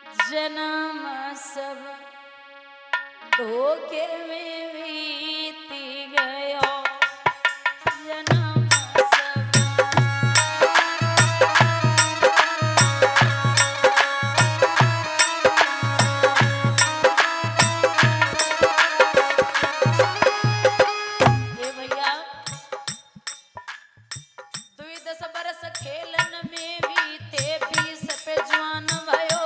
जन्म सब धोखे में बीती गयो। जन्म सब ये भैया 2-10 बरस खेलन में बीते 20 पे जवान भयो।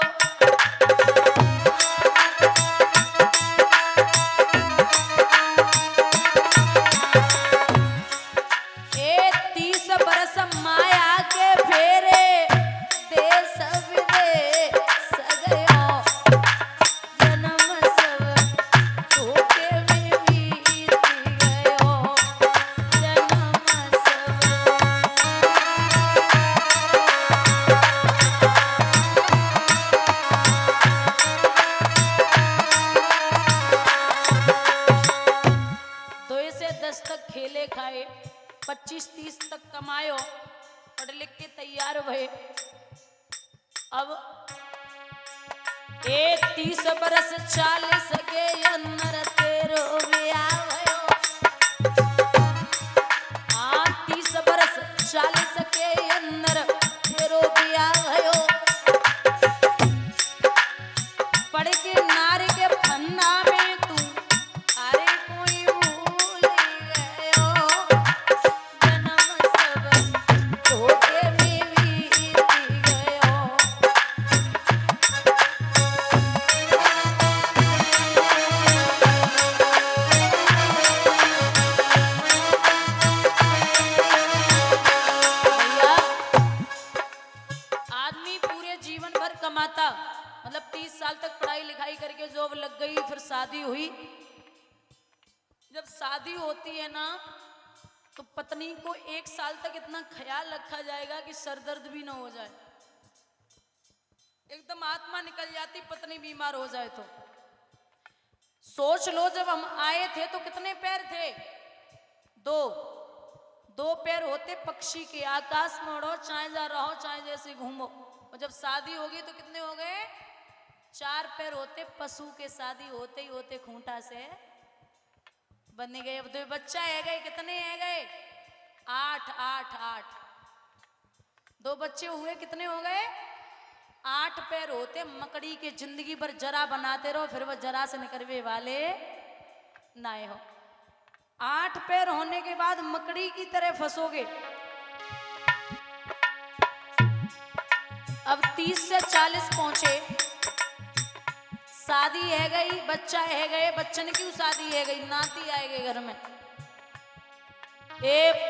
ए 30 बरस माया के फेरे देश विदेश गयो। जन्म सब धोखे में बीती गयो। जन्म सब दो से 10 तक खेले खाए, 25-30 तक कमायो, पढ़ लिख के तैयार भये। अब 30 बरस 40 के अंदर तेरो ब्याह भयो। 30 बरस 40 के अंदर तेरो ब्याह भयो। पढ़ के नारी के फन्ना में तू अरे कोई भूल गयो। जन्म सब धोखे में बीती गयो। भैया आदमी पूरे जीवन भर कमाता, मतलब 30 साल तक पढ़ाई लिखाई करके जॉब लग गई, फिर शादी हुई। जब शादी होती है ना तो पत्नी को 1 साल तक इतना ख्याल रखा जाएगा कि सर दर्द भी ना हो जाए। एकदम आत्मा निकल जाती पत्नी बीमार हो जाए तो। सोच लो जब हम आए थे तो कितने पैर थे? 2 पैर होते पक्षी के, आकाश में उड़ो, चाहे जा रहो चाहे जैसे घूमो। और जब शादी होगी तो कितने हो गए? 4 पैर होते पशु के, शादी होते ही होते खूंटा से बन गए। अब 2 बच्चा है गए, कितने है गए? 8। 2 बच्चे हुए, कितने हो गए? 8 पैर होते मकड़ी के, जिंदगी भर जरा बनाते रहो फिर वह जरा से निकलवे वाले ना हो। 8 पैर होने के बाद मकड़ी की तरह फंसोगे। अब 30 से 40 पहुंचे, शादी है गई, बच्चा है गए। बच्चन की शादी है गई, नाती आए गए घर में।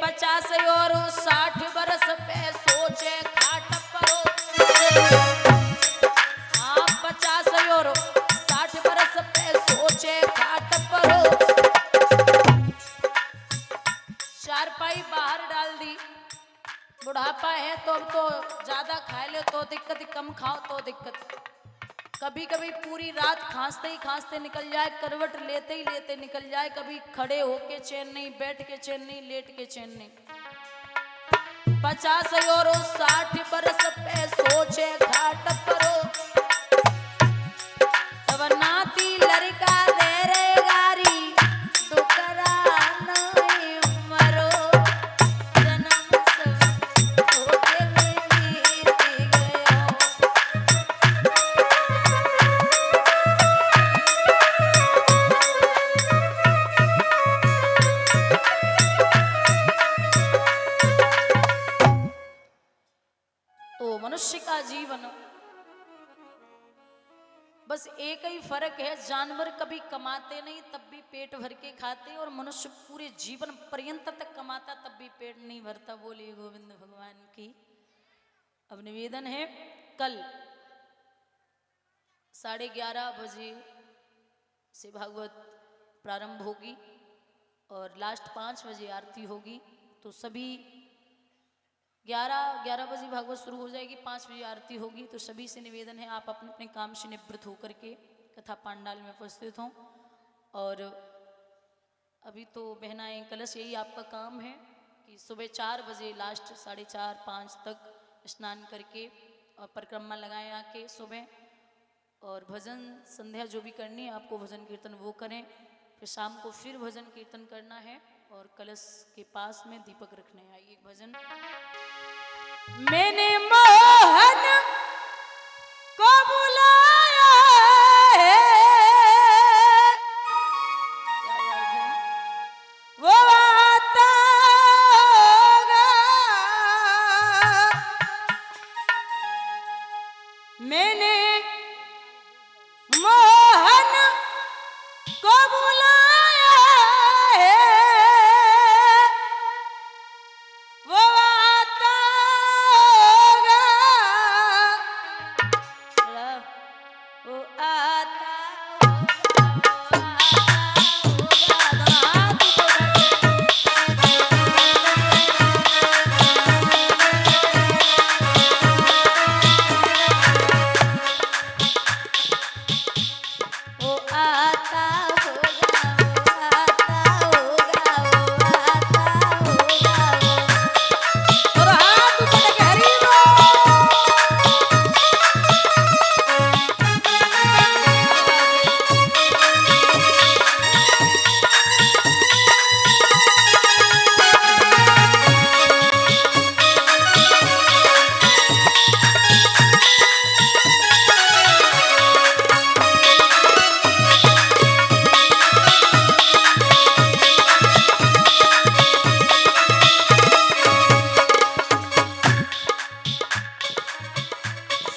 50 और 60 बरस पे सोचे खाट परो। 50 और 60 बरस पे सोचे खाट परो। चारपाई बाहर डाल दी। बुढ़ापा है तो अब तो ज्यादा खा ले तो दिक्कत, कम खाओ तो दिक्कत। कभी कभी पूरी रात खांसते ही खांसते निकल जाए, करवट लेते ही लेते निकल जाए। कभी खड़े होके चैन नहीं, बैठ के चैन नहीं, लेट के चैन नहीं। 50 और 60 बरस पे सोचे घाट परो। तब नाती लड़का दे रे गारी, डुकरा नहीं मरो। जन्म सब धोखे में बीती गयो। तो मनुष्य का जीवन बस एक ही फर्क है, जानवर कभी कमाते नहीं तब भी पेट भर के खाते, और मनुष्य पूरे जीवन पर्यंत तक कमाता तब भी पेट नहीं भरता। बोलिए गोविंद भगवान की। अब निवेदन है, कल 11:30 बजे से भागवत प्रारंभ होगी और लास्ट 5 बजे आरती होगी। तो सभी 11 बजे भागवत शुरू हो जाएगी, 5 बजे आरती होगी। तो सभी से निवेदन है आप अपने अपने काम से निवृत्त होकर के कथा पांडाल में उपस्थित हों। और अभी तो बहनाएं कलश, यही आपका काम है कि सुबह 4 बजे लास्ट 4:30-5 तक स्नान करके और परिक्रमा लगाएं आके सुबह। और भजन संध्या जो भी करनी है आपको भजन कीर्तन वो करें। फिर शाम को फिर भजन कीर्तन करना है और कलश के पास में दीपक रखने हैं। आइए भजन। मैंने मोहन को बुलाया है, वो आता होगा। मैंने मोहन को बुलाया है, वो आता होगा। वो आता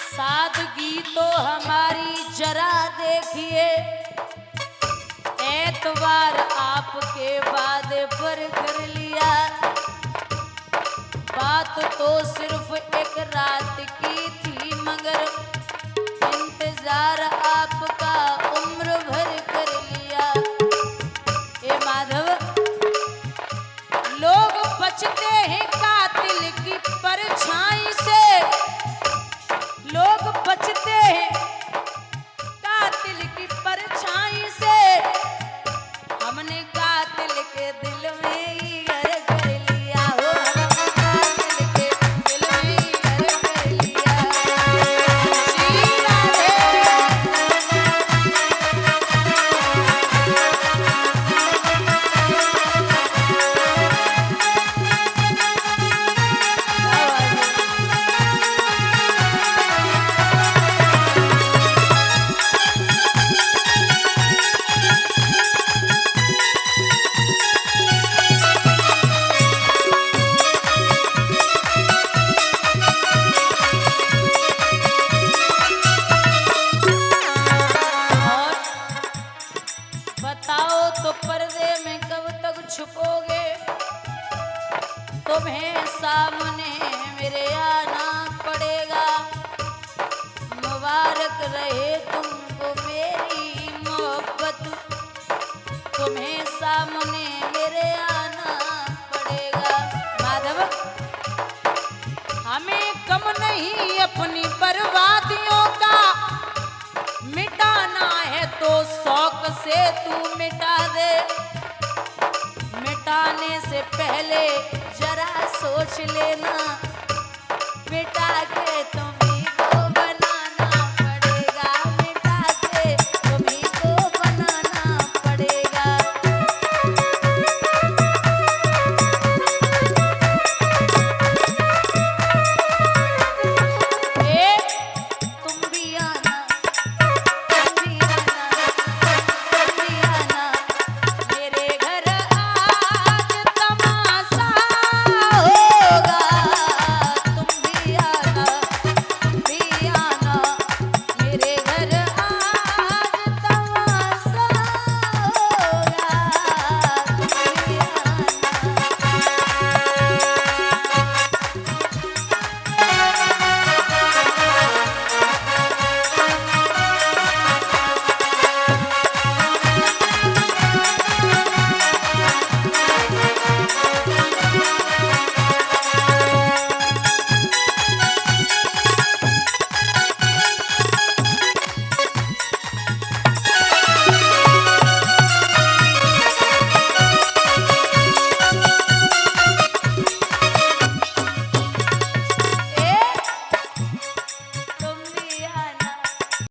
सादगी तो हमारी जरा देखिए, एतवार आपके वादे पर कर लिया। बात तो सिर्फ एक रात की थी, मगर इंतजार आपका उम्र भर कर लिया। ए माधव, लोग बचते हैं कातिल की परछाई से, लोग बचते हैं कातिल की परछाई से। हमने कातिल के दिल में ही घर कर लिया हो, हमने कातिल के दिल में ही घर कर लिया। श्री राधे। बताओ तो पर्दे में कब तक छुपोगे? तुम्हें सामने मेरे आना पड़ेगा। मुबारक रहे तुमको मेरी मोहब्बत, तुम्हें सामने मेरे आना पड़ेगा। माधव, हमें कम नहीं अपनी बर्बादियों का, मिटाना है तो शौक से तू मिटा दे। मिटाने से पहले जरा सोच लेना,